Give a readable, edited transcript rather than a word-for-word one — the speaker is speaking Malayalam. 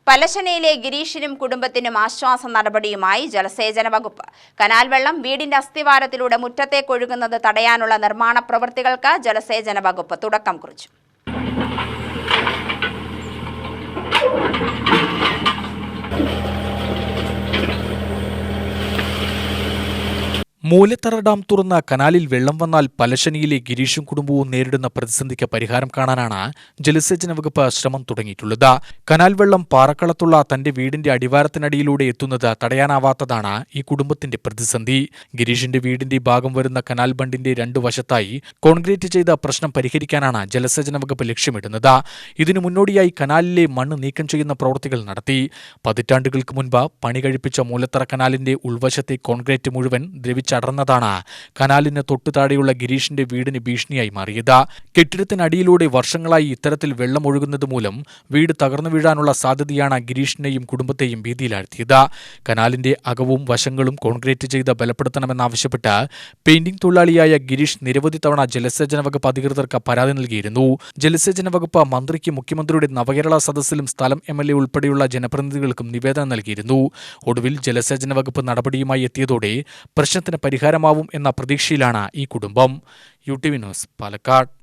പലശനയിലെ ഗിരീഷിനും കുടുംബത്തിനും ആശ്വാസ നടപടിയുമായി ജലസേചന വകുപ്പ്. കനാൽ വെള്ളം വീടിന്റെ അസ്ഥിവാരത്തിലൂടെ മുറ്റത്തേക്കൊഴുകുന്നത് തടയാനുള്ള നിർമ്മാണ പ്രവൃത്തികൾക്ക് ജലസേചന വകുപ്പ് തുടക്കം കുറിച്ചു. മൂലത്തറ ഡാം തുറന്ന കനാലിൽ വെള്ളം വന്നാൽ പലശനിയിലെ ഗിരീഷും കുടുംബവും നേരിടുന്ന പ്രതിസന്ധിക്ക് പരിഹാരം കാണാനാണ് ജലസേചന വകുപ്പ് ശ്രമം തുടങ്ങിയിട്ടുള്ളത്. കനാൽ വെള്ളം പാറക്കളത്തുള്ള തന്റെ വീടിന്റെ അടിവാരത്തിനടിയിലൂടെ എത്തുന്നത് തടയാനാവാത്തതാണ് ഈ കുടുംബത്തിന്റെ പ്രതിസന്ധി. ഗിരീഷിന്റെ വീടിന്റെ ഭാഗം വരുന്ന കനാൽ ബണ്ടിന്റെ രണ്ടു വശത്തായി കോൺക്രീറ്റ് ചെയ്ത പ്രശ്നം പരിഹരിക്കാനാണ് ജലസേചന വകുപ്പ് ലക്ഷ്യമിടുന്നത്. ഇതിനു മുന്നോടിയായി കനാലിലെ മണ്ണ് നീക്കം ചെയ്യുന്ന പ്രവൃത്തികൾ നടത്തി. പതിറ്റാണ്ടുകൾക്ക് മുൻപ് പണി കഴിപ്പിച്ച മൂലത്തറ കനാലിന്റെ ഉൾവശത്തെ കോൺക്രീറ്റ് മുഴുവൻ ദ്രവിച്ചടർന്നതാണ് കനാലിന് തൊട്ടുതാഴെയുള്ള ഗിരീഷിന്റെ വീടിന് ഭീഷണിയായി മാറിയത്. കെട്ടിടത്തിനടിയിലൂടെ വർഷങ്ങളായി ഇത്തരത്തിൽ വെള്ളം ഒഴുകുന്നത് മൂലം വീട് തകർന്നു വീഴാനുള്ള സാധ്യതയാണ് ഗിരീഷിനെയും കുടുംബത്തെയും ഭീതിയിലാഴ്ത്തിയത്. കനാലിന്റെ അകവും വശങ്ങളും കോൺക്രീറ്റ് ചെയ്ത് ബലപ്പെടുത്തണമെന്നാവശ്യപ്പെട്ട് പെയിന്റിംഗ് തൊഴിലാളിയായ ഗിരീഷ് നിരവധി തവണ ജലസേചന വകുപ്പ് അധികൃതർക്ക് പരാതി നൽകിയിരുന്നു. ജലസേചന വകുപ്പ് മന്ത്രിക്ക് മുഖ്യമന്ത്രിയുടെ നവകേരള സദസ്സിലും സ്ഥലം MLA ഉൾപ്പെടെയുള്ള ജനപ്രതിനിധികൾക്കും നിവേദനം നൽകിയിരുന്നു. ഒടുവിൽ ജലസേചന വകുപ്പ് നടപടിയുമായി എത്തിയതോടെ പ്രശ്നത്തിന് പരിഹാരമാവും എന്ന പ്രതീക്ഷയിലാണ് ഈ കുടുംബം. UTV news, Palakkad.